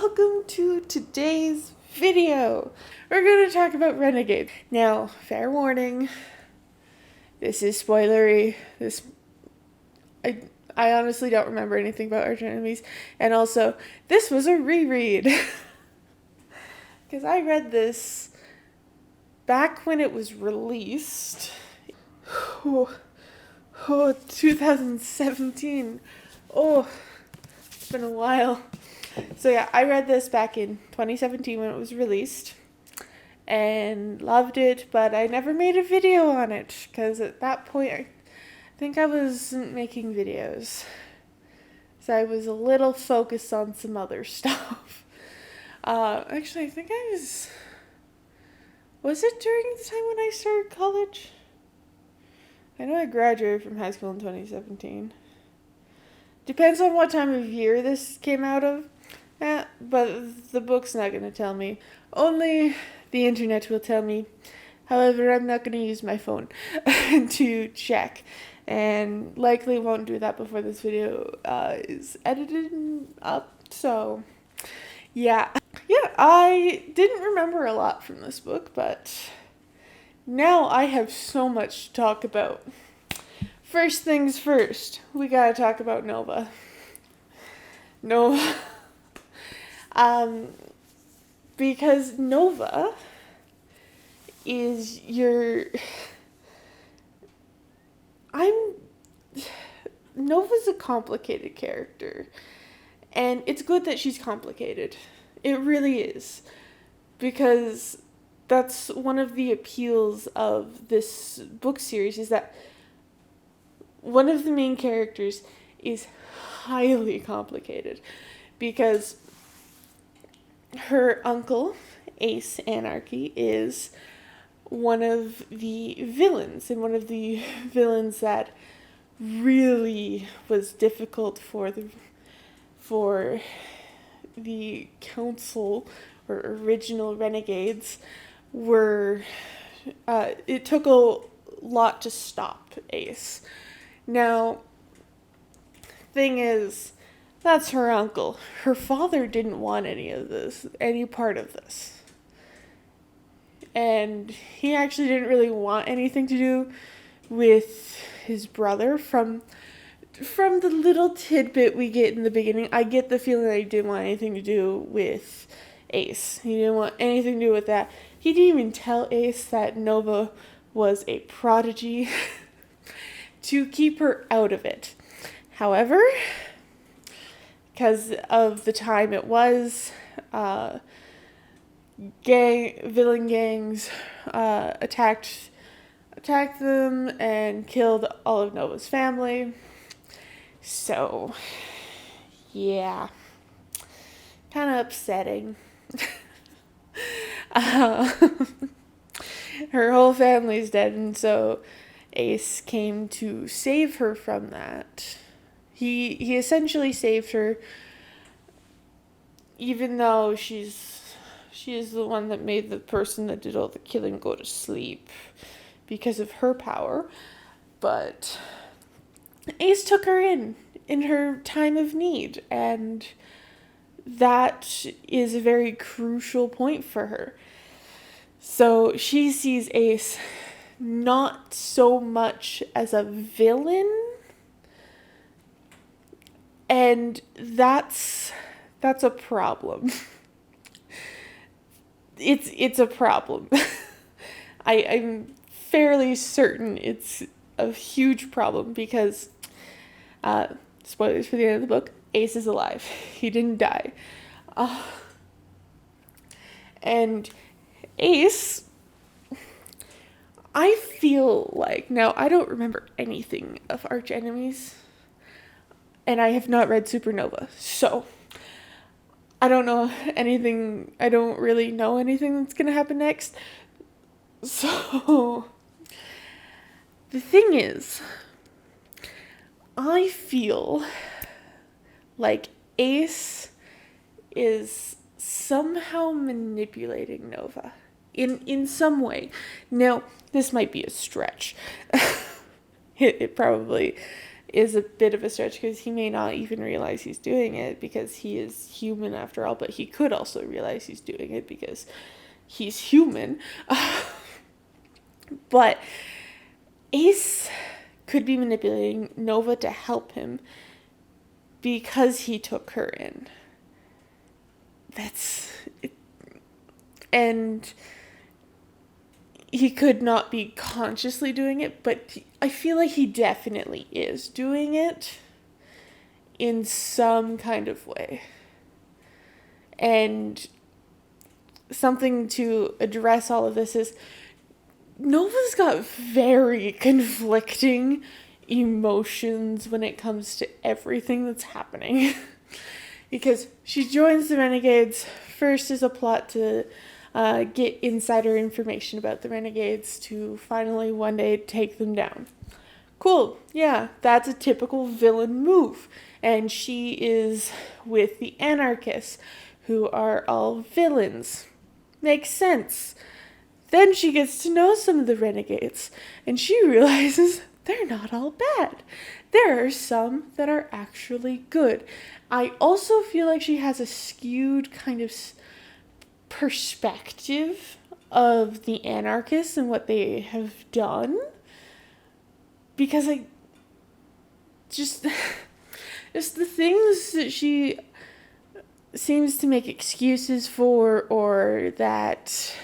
welcome to today's video. We're going to talk about Renegades. Now, fair warning, this is spoilery. I honestly don't remember anything about Arch Enemies, and also, this was a reread. Because I read this back when it was released. 2017. Oh, it's been a while. So yeah, I read this back in 2017 when it was released and loved it, but I never made a video on it because at that point I think I wasn't making videos. So I was a little focused on some other stuff. Actually, I think was it during the time when I started college? I know I graduated from high school in 2017. Depends on what time of year this came out of. But the book's not going to tell me. Only the internet will tell me. However, I'm not going to use my phone to check. And likely won't do that before this video is edited up. So, yeah. Yeah, I didn't remember a lot from this book, but now I have so much to talk about. First things first, we gotta talk about Nova. Because Nova is Nova's a complicated character, and it's good that she's complicated. It really is, because that's one of the appeals of this book series, is that one of the main characters is highly complicated, because her uncle, Ace Anarchy, is one of the villains, and one of the villains that really was difficult for the council or original Renegades. It took a lot to stop Ace. Now, thing is, that's her uncle. Her father didn't want any part of this. And he actually didn't really want anything to do with his brother. From the little tidbit we get in the beginning, I get the feeling that he didn't want anything to do with Ace. He didn't want anything to do with that. He didn't even tell Ace that Nova was a prodigy to keep her out of it. However, because of the time it was, villain gangs attacked them and killed all of Nova's family. So, yeah, kind of upsetting. Her whole family's dead, and so Ace came to save her from that. He essentially saved her, even though she is the one that made the person that did all the killing go to sleep because of her power. But Ace took her in her time of need, and that is a very crucial point for her. So she sees Ace not so much as a villain, and that's a problem. It's a problem. I'm fairly certain it's a huge problem, because spoilers for the end of the book, Ace is alive. He didn't die. And Ace, I feel like, now I don't remember anything of Arch Enemies, and I have not read Supernova, so I don't know anything. I don't really know anything that's going to happen next. So the thing is, I feel like Ace is somehow manipulating Nova in some way. Now, this might be a stretch. It probably is a bit of a stretch because he may not even realize he's doing it because he is human after all, but he could also realize he's doing it because he's human. But Ace could be manipulating Nova to help him because he took her in. That's it. And he could not be consciously doing it, but I feel like he definitely is doing it in some kind of way. And something to address all of this is Nova's got very conflicting emotions when it comes to everything that's happening. Because she joins the Renegades first as a plot to get insider information about the Renegades to finally one day take them down. Cool, yeah, that's a typical villain move. And she is with the anarchists, who are all villains. Makes sense. Then she gets to know some of the Renegades, and she realizes they're not all bad. There are some that are actually good. I also feel like she has a skewed kind of perspective of the anarchists and what they have done, because just the things that she seems to make excuses for, or that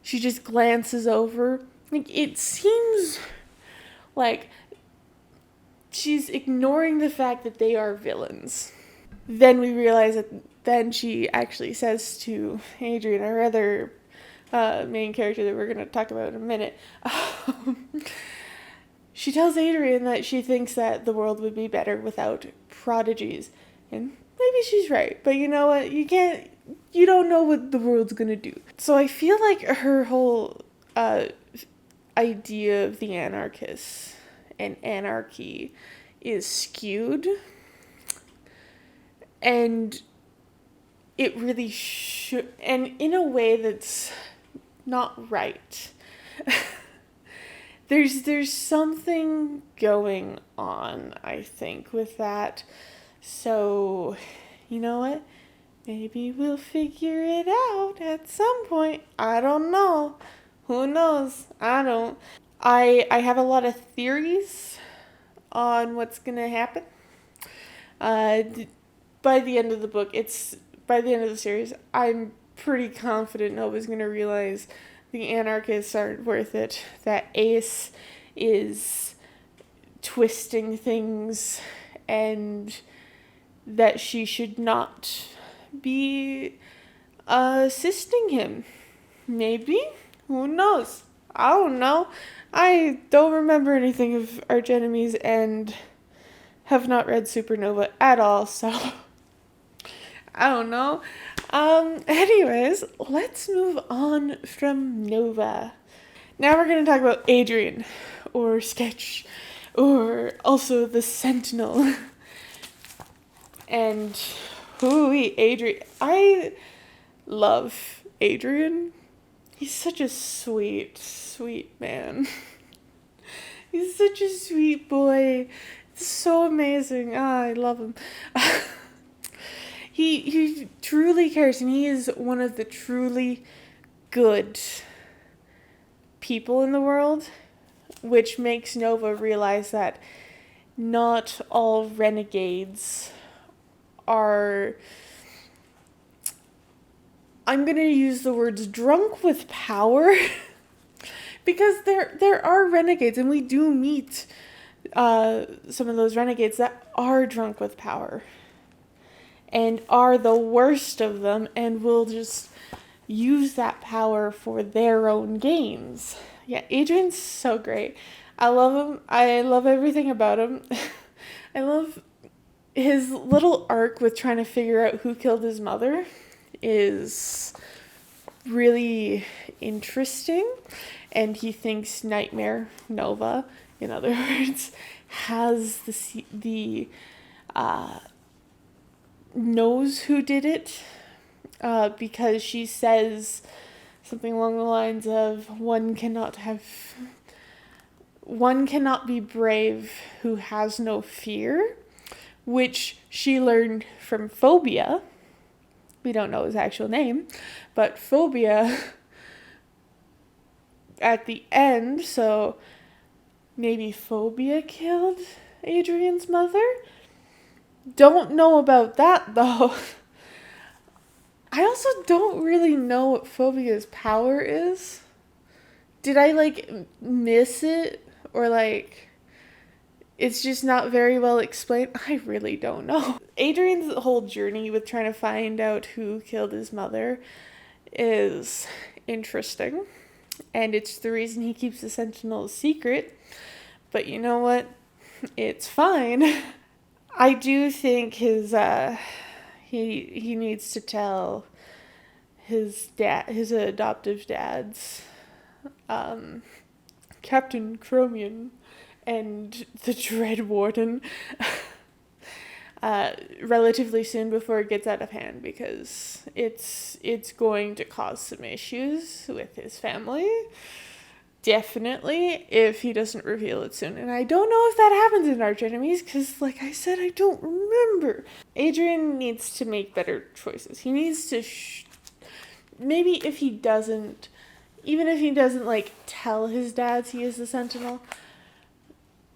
she just glances over, like, it seems like she's ignoring the fact that they are villains. Then we realize that then she actually says to Adrian, our other main character that we're going to talk about in a minute, she tells Adrian that she thinks that the world would be better without prodigies. And maybe she's right, but you know what? You don't know what the world's going to do. So I feel like her whole idea of the anarchists and anarchy is skewed. And it really should, and in a way that's not right. There's something going on, I think, with that. So, you know what? Maybe we'll figure it out at some point. I don't know. Who knows? I don't. I have a lot of theories on what's going to happen. By the end of the book, by the end of the series, I'm pretty confident Nova's going to realize the anarchists aren't worth it, that Ace is twisting things, and that she should not be assisting him. Maybe? Who knows? I don't know. I don't remember anything of Arch Enemies and have not read Supernova at all, so I don't know. Anyways, let's move on from Nova. Now we're going to talk about Adrian, or Sketch, or also the Sentinel. And Adrian. I love Adrian. He's such a sweet, sweet man. He's such a sweet boy. It's so amazing. I love him. He truly cares, and he is one of the truly good people in the world, which makes Nova realize that not all renegades are, I'm going to use the words drunk with power, because there are renegades, and we do meet some of those renegades that are drunk with power and are the worst of them, and will just use that power for their own gains. Yeah, Adrian's so great. I love him. I love everything about him. I love his little arc with trying to figure out who killed his mother is really interesting. And he thinks Nightmare, Nova, in other words, has the knows who did it, because she says something along the lines of, one cannot have one cannot be brave who has no fear, which she learned from Phobia. We don't know his actual name, but Phobia at the end, so maybe Phobia killed Adrian's mother? Don't know about that, though. I also don't really know what Phobia's power is. Did I, miss it? Or, it's just not very well explained? I really don't know. Adrian's whole journey with trying to find out who killed his mother is interesting. And it's the reason he keeps the Sentinel a secret. But you know what? It's fine. I do think he needs to tell his adoptive dad's Captain Chromium and the Dread Warden relatively soon before it gets out of hand, because it's going to cause some issues with his family. Definitely, if he doesn't reveal it soon. And I don't know if that happens in Arch Enemies, because, like I said, I don't remember. Adrian needs to make better choices. He needs to... maybe if he doesn't... even if he doesn't, tell his dads he is the Sentinel,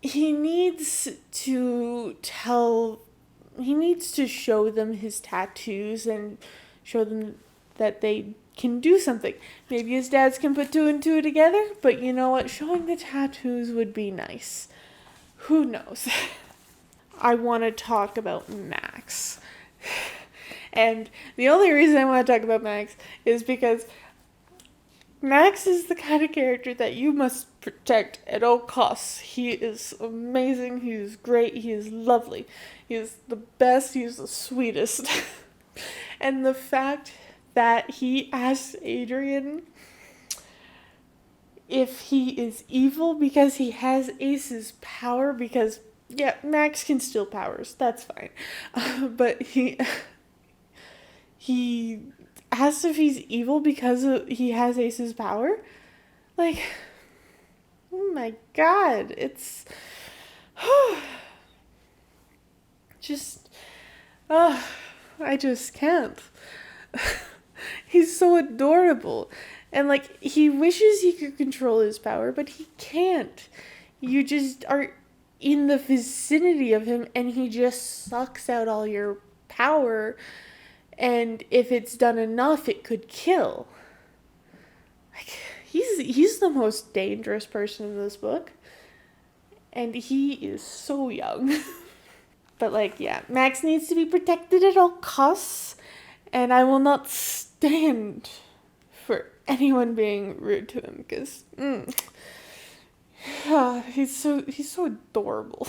he needs to show them his tattoos and show them that they can do something. Maybe his dads can put two and two together, but you know what? Showing the tattoos would be nice. Who knows? I want to talk about Max. And the only reason I want to talk about Max is because Max is the kind of character that you must protect at all costs. He is amazing, he is great, he is lovely. He is the best, he is the sweetest. And the fact that he asks Adrian if he is evil because he has Ace's power, because, yeah, Max can steal powers, that's fine. But he asks if he's evil because he has Ace's power? Oh my god, it's... I just can't. He's so adorable. And, he wishes he could control his power, but he can't. You just are in the vicinity of him, and he just sucks out all your power. And if it's done enough, it could kill. He's the most dangerous person in this book. And he is so young. But, yeah, Max needs to be protected at all costs. And I will not stand for anyone being rude to him, because he's so adorable.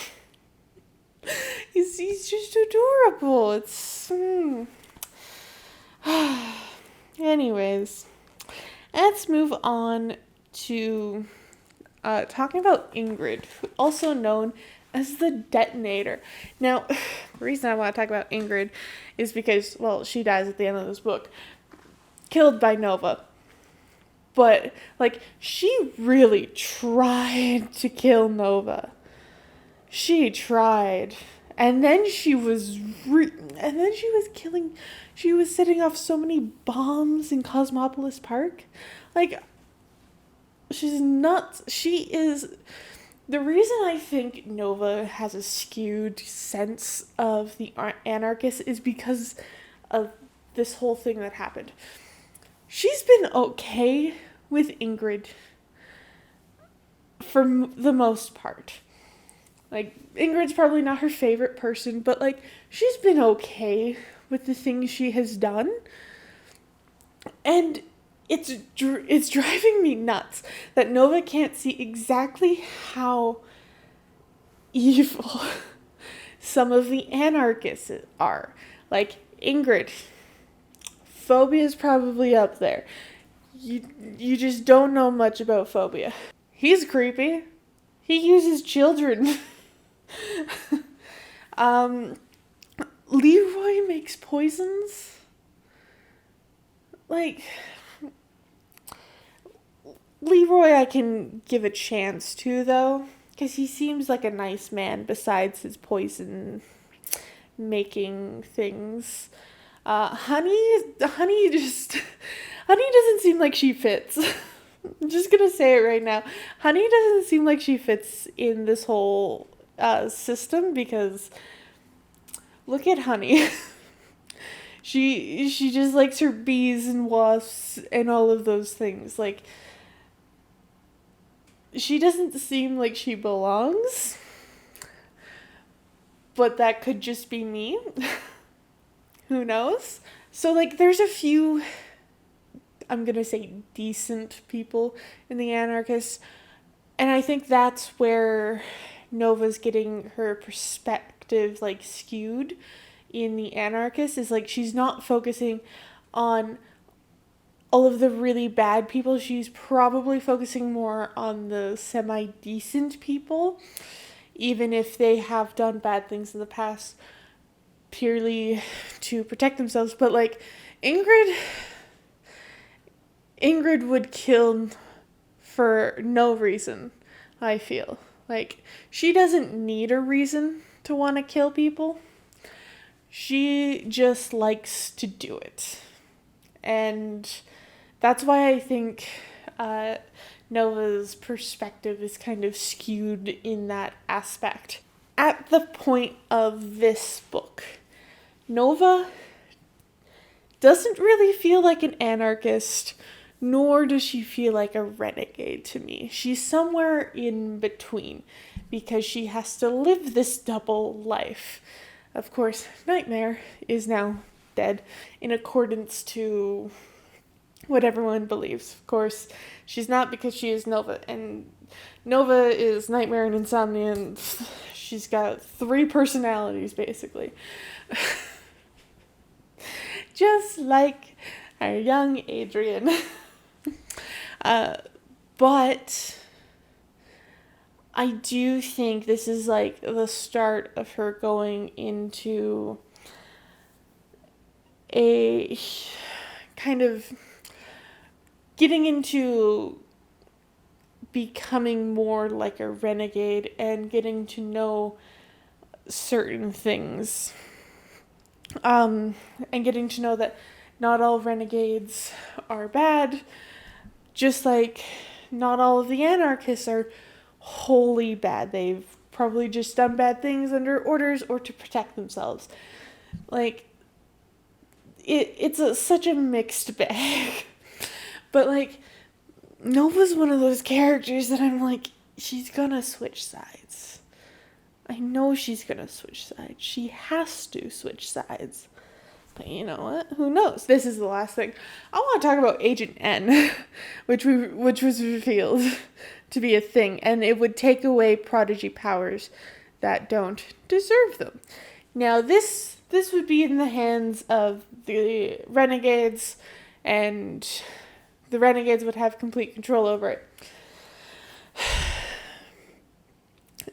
he's just adorable. It's anyways, let's move on to talking about Ingrid, also known as the Detonator. Now, the reason I want to talk about Ingrid is because, well, she dies at the end of this book, killed by Nova. But, she really tried to kill Nova. She tried. And then she was setting off so many bombs in Cosmopolis Park. She's nuts. She is... The reason I think Nova has a skewed sense of the anarchist is because of this whole thing that happened. She's been okay with Ingrid for the most part. Ingrid's probably not her favorite person, but, she's been okay with the things she has done. And it's driving me nuts that Nova can't see exactly how evil some of the anarchists are. Ingrid. Phobia is probably up there. You just don't know much about Phobia. He's creepy. He uses children. Leroy makes poisons. Leroy I can give a chance to, though, because he seems like a nice man besides his poison making things. Honey just, Honey doesn't seem like she fits. I'm just gonna say it right now. Honey doesn't seem like she fits in this whole system, because look at Honey. She just likes her bees and wasps and all of those things. Like, she doesn't seem like she belongs. But that could just be me. Who knows? So, like, there's a few, I'm gonna say, decent people in the Anarchists. And I think that's where Nova's getting her perspective, like, skewed in the Anarchists. Is, like, she's not focusing on all of the really bad people. She's probably focusing more on the semi-decent people, even if they have done bad things in the past purely to protect themselves. But, like, Ingrid would kill for no reason, I feel. Like, she doesn't need a reason to want to kill people. She just likes to do it. And that's why I think Nova's perspective is kind of skewed in that aspect. At the point of this book, Nova doesn't really feel like an anarchist, nor does she feel like a renegade to me. She's somewhere in between, because she has to live this double life. Of course, Nightmare is now dead, in accordance to what everyone believes. Of course, she's not, because she is Nova, and Nova is Nightmare and Insomnia, and she's got 3 personalities, basically. Just like our young Adrian. But I do think this is like the start of her going into a kind of getting into becoming more like a renegade and getting to know certain things. And getting to know that not all renegades are bad, just like not all of the anarchists are wholly bad. They've probably just done bad things under orders or to protect themselves. Like, it's such a mixed bag. But, like, Nova's one of those characters that I'm like, she's gonna switch sides. I know she's gonna switch sides. She has to switch sides. But you know what? Who knows? This is the last thing. I want to talk about Agent N, which was revealed to be a thing, and it would take away prodigy powers that don't deserve them. Now, this would be in the hands of the Renegades, and the Renegades would have complete control over it.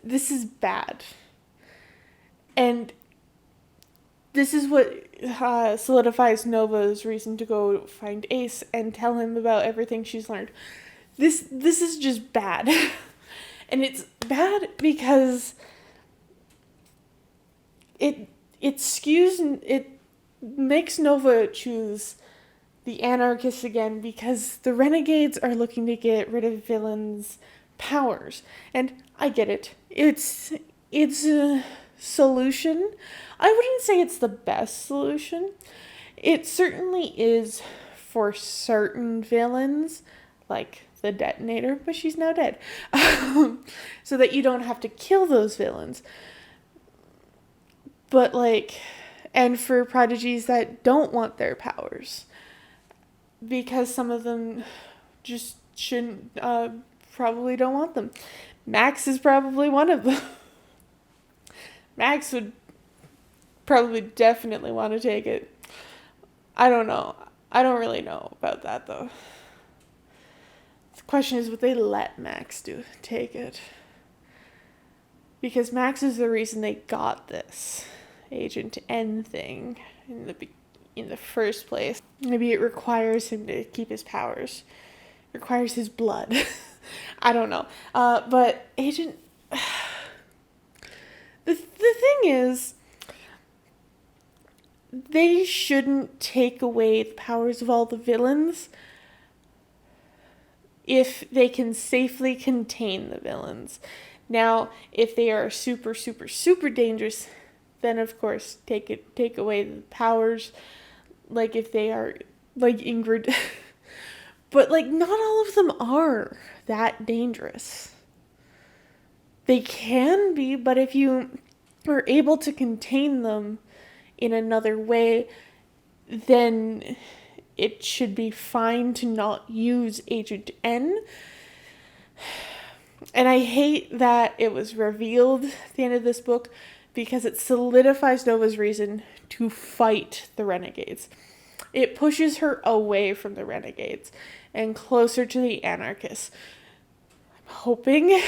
This is bad. And this is what solidifies Nova's reason to go find Ace and tell him about everything she's learned. This is just bad. And it's bad because it skews, it makes Nova choose the anarchists again, because the Renegades are looking to get rid of villains' powers. And I get it. It's a solution. I wouldn't say it's the best solution. It certainly is for certain villains, like the Detonator, but she's now dead. So that you don't have to kill those villains. But, like, and for prodigies that don't want their powers, because some of them just shouldn't, probably don't want them. Max is probably one of them. Max would probably definitely want to take it. I don't know. I don't really know about that, though. The question is, would they let Max take it? Because Max is the reason they got this Agent N thing in the first place. Maybe it requires him to keep his powers. requires his blood. I don't know. But Agent... The thing is, they shouldn't take away the powers of all the villains if they can safely contain the villains. Now, if they are super, super, super dangerous, then of course take away the powers. Like if they are like Ingrid. But like not all of them are that dangerous. They can be, but if you are able to contain them in another way, then it should be fine to not use Agent N. And I hate that it was revealed at the end of this book because it solidifies Nova's reason to fight the Renegades. It pushes her away from the Renegades and closer to the anarchists. I'm hoping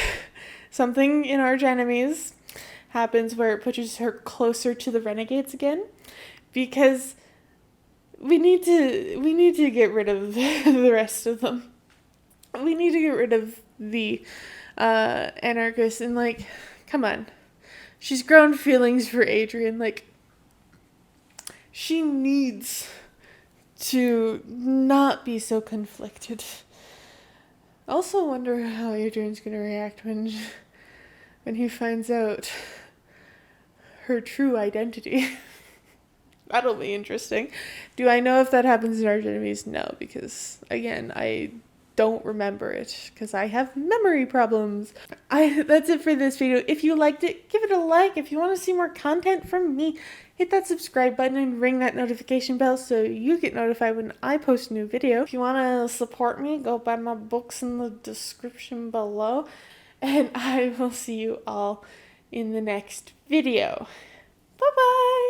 something in Arch Enemies happens where it pushes her closer to the Renegades again, because we need to get rid of the rest of them. We need to get rid of the anarchists, and like, come on. She's grown feelings for Adrian. Like, she needs to not be so conflicted. I also wonder how Adrian's gonna react when he finds out her true identity. That'll be interesting. Do I know if that happens in Arch Enemies? No, because again, I don't remember it because I have memory problems. That's it for this video. If you liked it, give it a like. If you want to see more content from me, hit that subscribe button and ring that notification bell so you get notified when I post a new video. If you want to support me, go buy my books in the description below. And I will see you all in the next video. Bye-bye!